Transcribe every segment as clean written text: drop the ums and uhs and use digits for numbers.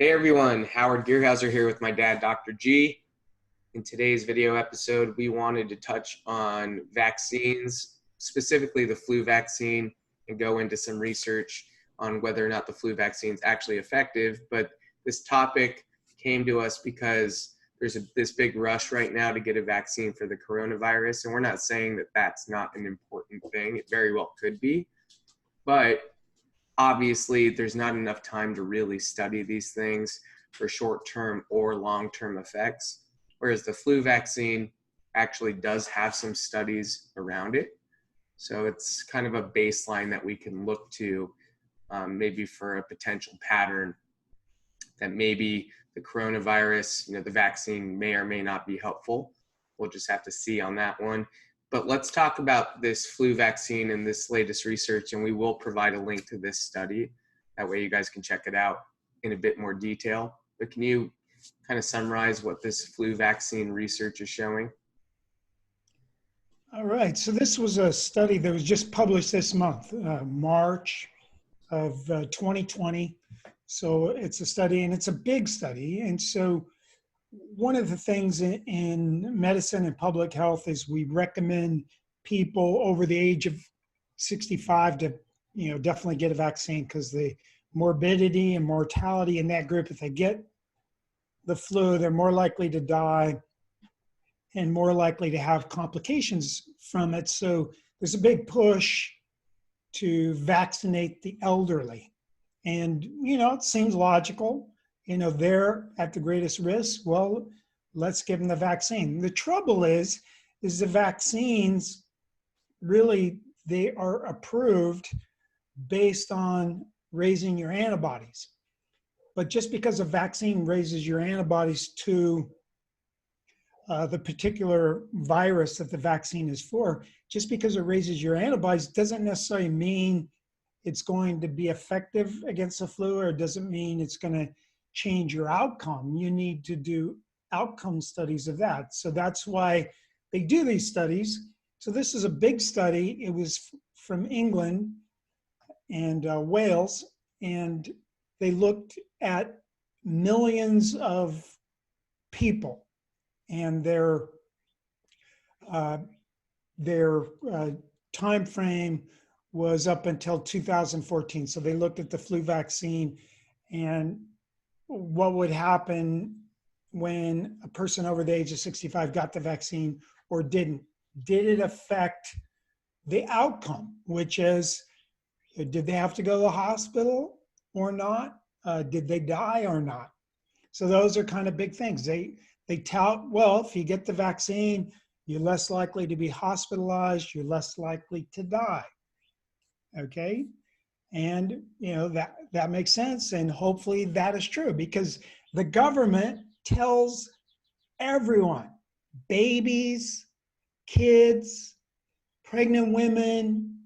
Hey everyone, Howard Gearhauser here with my dad, Dr. G. In today's video episode, we wanted to touch on vaccines, specifically the flu vaccine, and go into some research on whether or not the flu vaccine is actually effective. But this topic came to us because there's this big rush right now to get a vaccine for the coronavirus. And we're not saying that that's not an important thing. It very well could be. But obviously there's not enough time to really study these things for short-term or long-term effects, whereas the flu vaccine actually does have some studies around it. So it's kind of a baseline that we can look to, maybe for a potential pattern that maybe the coronavirus, the vaccine may or may not be helpful. We'll just have to see on that one. But let's talk about this flu vaccine and this latest research, and we will provide a link to this study. That way you guys can check it out in a bit more detail. But can you kind of summarize what this flu vaccine research is showing? All right, so this was a study that was just published this month, March of 2020. So it's a study, and it's a big study. And so one of the things in medicine and public health is we recommend people over the age of 65 to, definitely get a vaccine, because the morbidity and mortality in that group, if they get the flu, they're more likely to die and more likely to have complications from it. So there's a big push to vaccinate the elderly. And, it seems logical. They're at the greatest risk. Well, let's give them the vaccine. The trouble is the vaccines really, they are approved based on raising your antibodies. But just because a vaccine raises your antibodies to the particular virus that the vaccine is for, just because it raises your antibodies doesn't necessarily mean it's going to be effective against the flu, or it doesn't mean it's going to change your outcome. You need to do outcome studies of that. So that's why they do these studies. So this is a big study. It was from England and Wales, and they looked at millions of people, and their time frame was up until 2014. So they looked at the flu vaccine and what would happen when a person over the age of 65 got the vaccine or didn't. Did it affect the outcome, which is, did they have to go to the hospital or not? Did they die or not? So those are kind of big things. They tout, well, if you get the vaccine, you're less likely to be hospitalized, you're less likely to die. Okay? And that makes sense, and hopefully that is true, because the government tells everyone, babies, kids, pregnant women,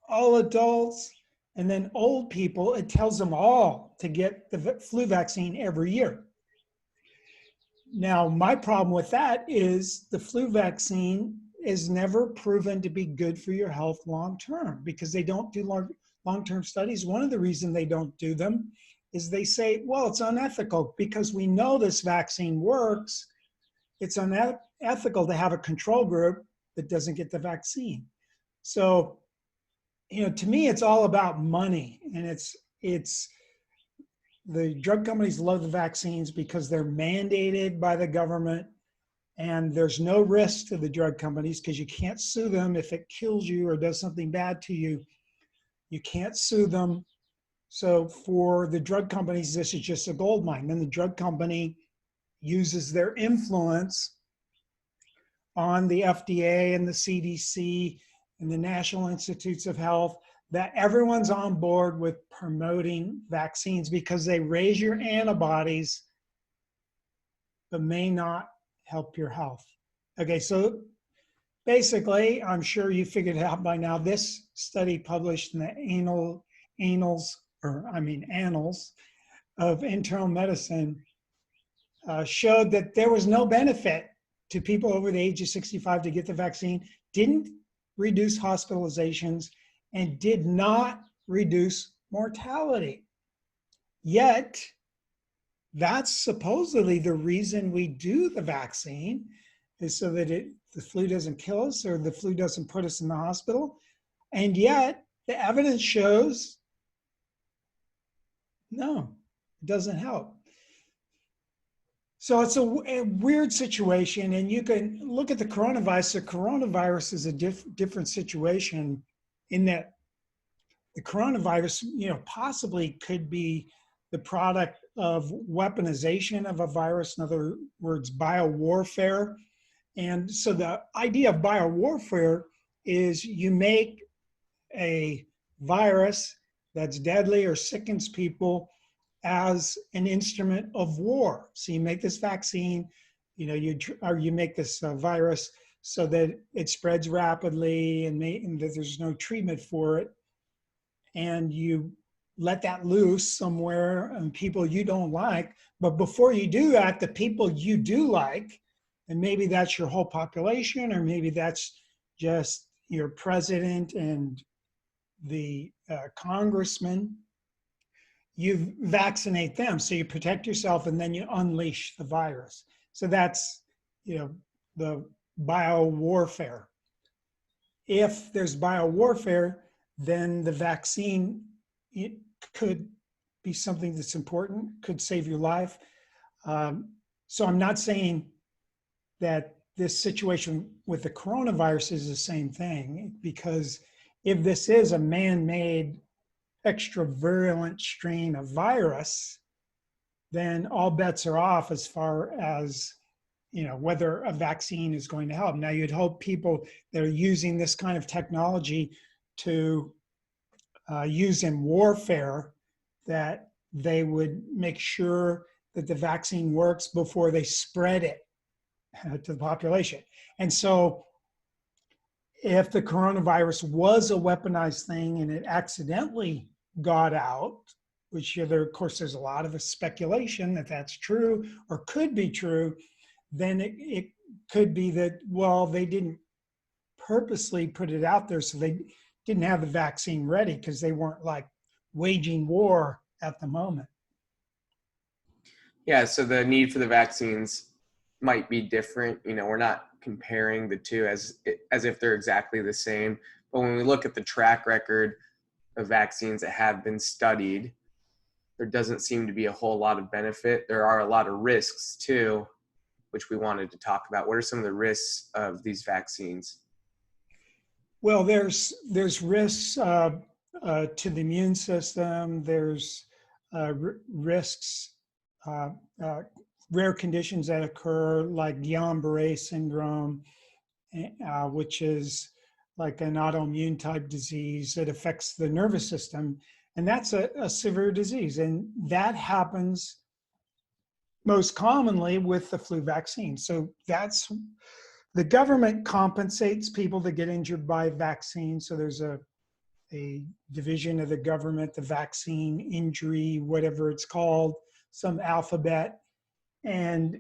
all adults, and then old people, it tells them all to get the flu vaccine every year. Now, my problem with that is the flu vaccine is never proven to be good for your health long-term, because they don't do long-term studies. One of the reasons they don't do them is they say, well, it's unethical because we know this vaccine works. It's unethical to have a control group that doesn't get the vaccine. So, to me, it's all about money, and it's the drug companies love the vaccines because they're mandated by the government, and there's no risk to the drug companies because you can't sue them if it kills you or does something bad to you. You can't sue them. So for the drug companies, this is just a gold mine. Then the drug company uses their influence on the FDA and the CDC and the National Institutes of Health, that everyone's on board with promoting vaccines because they raise your antibodies but may not help your health. Okay, so basically, I'm sure you figured it out by now, this study published in the Annals of Internal Medicine showed that there was no benefit to people over the age of 65 to get the vaccine, didn't reduce hospitalizations, and did not reduce mortality. Yet, that's supposedly the reason we do the vaccine, is so that the flu doesn't kill us or the flu doesn't put us in the hospital. And yet the evidence shows no, it doesn't help. So it's a weird situation, and you can look at the coronavirus. The coronavirus is a different situation in that the coronavirus, possibly could be the product of weaponization of a virus. In other words, biowarfare. And so the idea of biowarfare is you make a virus that's deadly or sickens people as an instrument of war. So you make this vaccine, you make this virus so that it spreads rapidly and that there's no treatment for it. And you let that loose somewhere on people you don't like. But before you do that, the people you do like, and maybe that's your whole population, or maybe that's just your president and the congressman, you vaccinate them. So you protect yourself and then you unleash the virus. So that's, the biowarfare. If there's biowarfare, then the vaccine, it could be something that's important, could save your life. So I'm not saying that this situation with the coronavirus is the same thing, because if this is a man-made extra virulent strain of virus, then all bets are off as far as whether a vaccine is going to help. Now, you'd hope people that are using this kind of technology to use in warfare, that they would make sure that the vaccine works before they spread it to the population. And so if the coronavirus was a weaponized thing and it accidentally got out, which of course there's a lot of speculation that that's true or could be true, then it could be that, well, they didn't purposely put it out there, so they didn't have the vaccine ready because they weren't like waging war at the moment. Yeah, so the need for the vaccines might be different. We're not comparing the two as if they're exactly the same. But when we look at the track record of vaccines that have been studied, there doesn't seem to be a whole lot of benefit. There are a lot of risks too, which we wanted to talk about. What are some of the risks of these vaccines? Well, there's risks to the immune system. There's risks, rare conditions that occur like Guillain-Barré syndrome, which is like an autoimmune type disease that affects the nervous system. And that's a severe disease. And that happens most commonly with the flu vaccine. So that's, the government compensates people that get injured by vaccines. So there's a division of the government, the vaccine injury, whatever it's called, some alphabet. And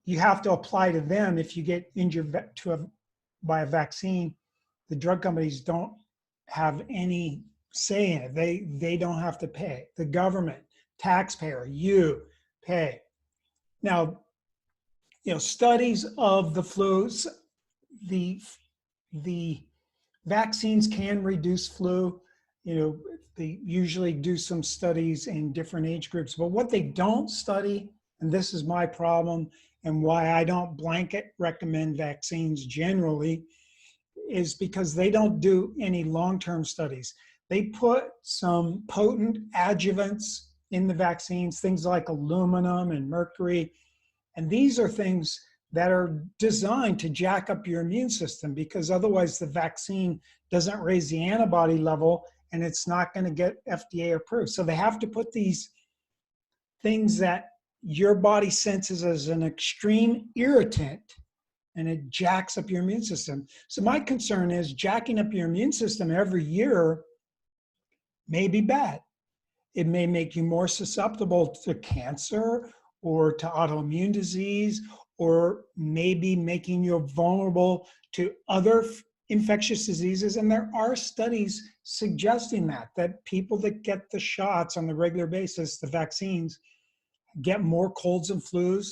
you have to apply to them if you get injured by a vaccine. The drug companies don't have any say in it. They don't have to pay. The government, taxpayer, you pay. Now, studies of the flus, the vaccines can reduce flu. They usually do some studies in different age groups, but what they don't study, and this is my problem and why I don't blanket recommend vaccines generally, is because they don't do any long-term studies. They put some potent adjuvants in the vaccines, things like aluminum and mercury. And these are things that are designed to jack up your immune system, because otherwise the vaccine doesn't raise the antibody level and it's not going to get FDA approved. So they have to put these things that your body senses as an extreme irritant, and it jacks up your immune system. So my concern is jacking up your immune system every year may be bad. It may make you more susceptible to cancer or to autoimmune disease, or maybe making you vulnerable to other infectious diseases. And there are studies suggesting that people that get the shots on the regular basis, the vaccines, get more colds and flus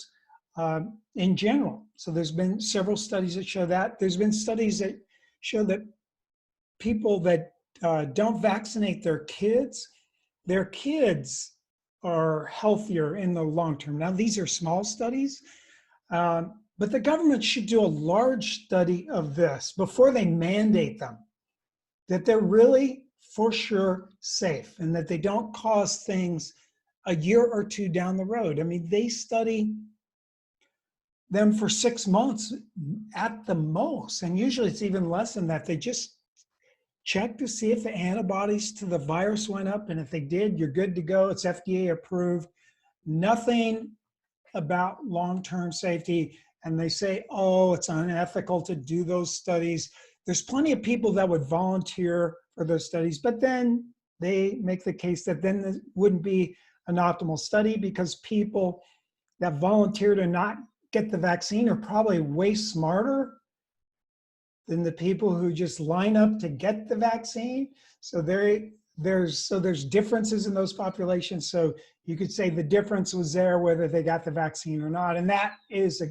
in general. So there's been several studies that show that. There's been studies that show that people that don't vaccinate their kids are healthier in the long term. Now, these are small studies, but the government should do a large study of this before they mandate them, that they're really for sure safe and that they don't cause things a year or two down the road. I mean, they study them for 6 months at the most, and usually it's even less than that. They just check to see if the antibodies to the virus went up, and if they did, you're good to go. It's FDA approved. Nothing about long-term safety. And they say, oh, it's unethical to do those studies. There's plenty of people that would volunteer for those studies, but then they make the case that then it wouldn't be an optimal study because people that volunteer to not get the vaccine are probably way smarter than the people who just line up to get the vaccine. So there's differences in those populations. So you could say the difference was there whether they got the vaccine or not. And that is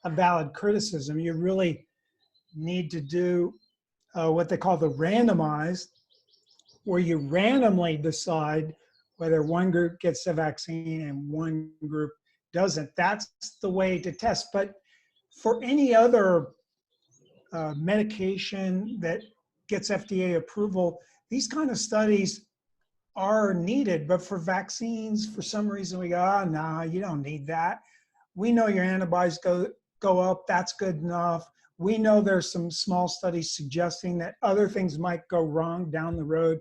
a valid criticism. You really need to do what they call the randomized, where you randomly decide whether one group gets the vaccine and one group doesn't. That's the way to test. But for any other medication that gets FDA approval, these kind of studies are needed. But for vaccines, for some reason we go, oh, no, you don't need that. We know your antibodies go up. That's good enough. We know there's some small studies suggesting that other things might go wrong down the road,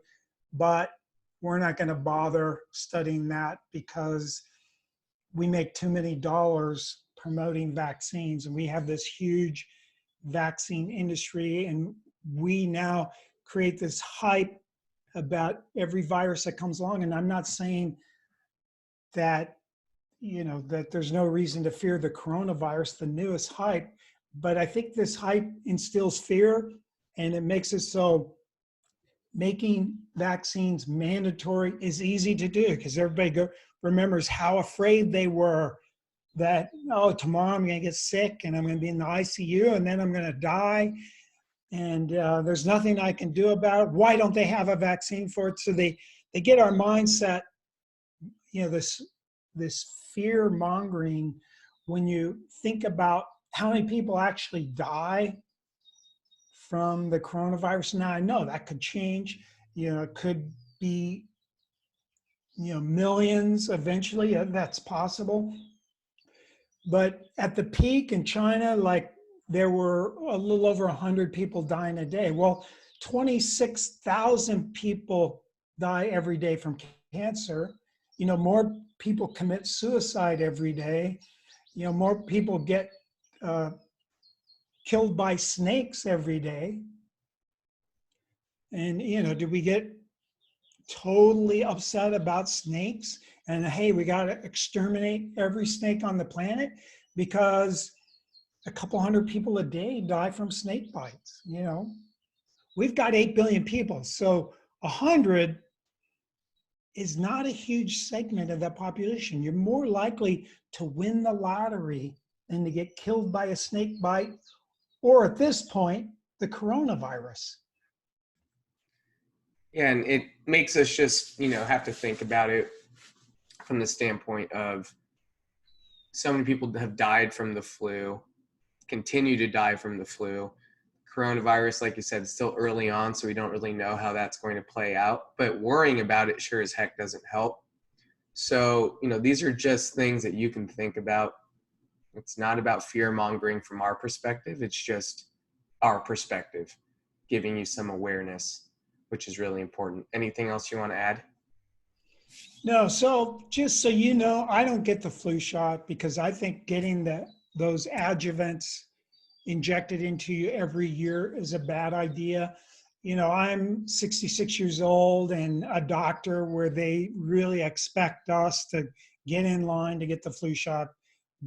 but we're not going to bother studying that because we make too many dollars promoting vaccines, and we have this huge vaccine industry, and we now create this hype about every virus that comes along. And I'm not saying that, that there's no reason to fear the coronavirus, the newest hype, but I think this hype instills fear, and it makes it so making vaccines mandatory is easy to do because everybody remembers how afraid they were that, oh, tomorrow I'm going to get sick and I'm going to be in the ICU and then I'm going to die. And there's nothing I can do about it. Why don't they have a vaccine for it? So they get our mindset, this fear mongering when you think about how many people actually die from the coronavirus. Now I know that could change, it could be, millions eventually, that's possible. But at the peak in China, like there were a little over 100 people dying a day. Well, 26,000 people die every day from cancer. More people commit suicide every day. More people get killed by snakes every day. And, do we get totally upset about snakes? And hey, we got to exterminate every snake on the planet because a couple hundred people a day die from snake bites. We've got 8 billion people. So 100 is not a huge segment of that population. You're more likely to win the lottery than to get killed by a snake bite, or at this point, the coronavirus. Yeah, and it makes us just, have to think about it from the standpoint of so many people have died from the flu, continue to die from the flu. Coronavirus, like you said, is still early on, so we don't really know how that's going to play out. But worrying about it sure as heck doesn't help. So, these are just things that you can think about. It's not about fear mongering from our perspective. It's just our perspective, giving you some awareness, which is really important. Anything else you want to add? No, so just so you know, I don't get the flu shot because I think getting those adjuvants injected into you every year is a bad idea. I'm 66 years old and a doctor where they really expect us to get in line to get the flu shot,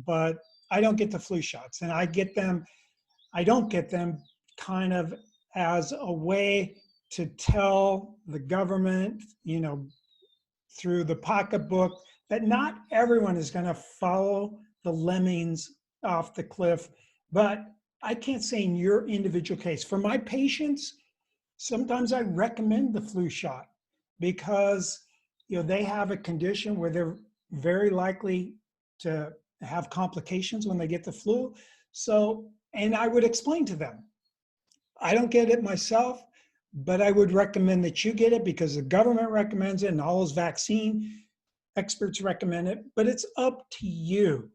but I don't get the flu shots, and I don't get them kind of as a way to tell the government, through the pocketbook But not everyone is going to follow the lemmings off the cliff. But I can't say in your individual case. For my patients, sometimes I recommend the flu shot because they have a condition where they're very likely to have complications when they get the flu. So, and I would explain to them, I don't get it myself, but I would recommend that you get it because the government recommends it and all those vaccine experts recommend it, but it's up to you.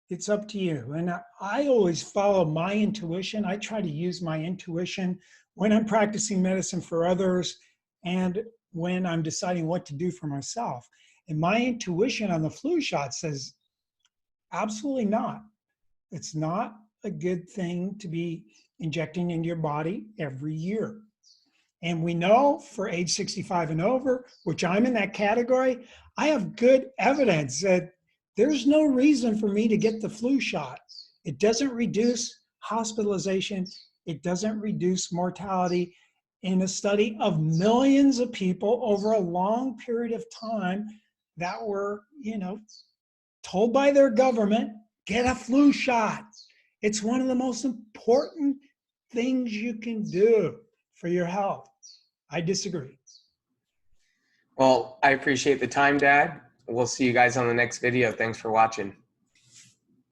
It's up to you. And I always follow my intuition. I try to use my intuition when I'm practicing medicine for others and when I'm deciding what to do for myself. And my intuition on the flu shot says, absolutely not. It's not a good thing to be injecting into your body every year. And we know for age 65 and over, which I'm in that category, I have good evidence that there's no reason for me to get the flu shot. It doesn't reduce hospitalization. It doesn't reduce mortality. In a study of millions of people over a long period of time that were, told by their government, get a flu shot. It's one of the most important things you can do for your health. I disagree. Well, I appreciate the time, Dad. We'll see you guys on the next video. Thanks for watching.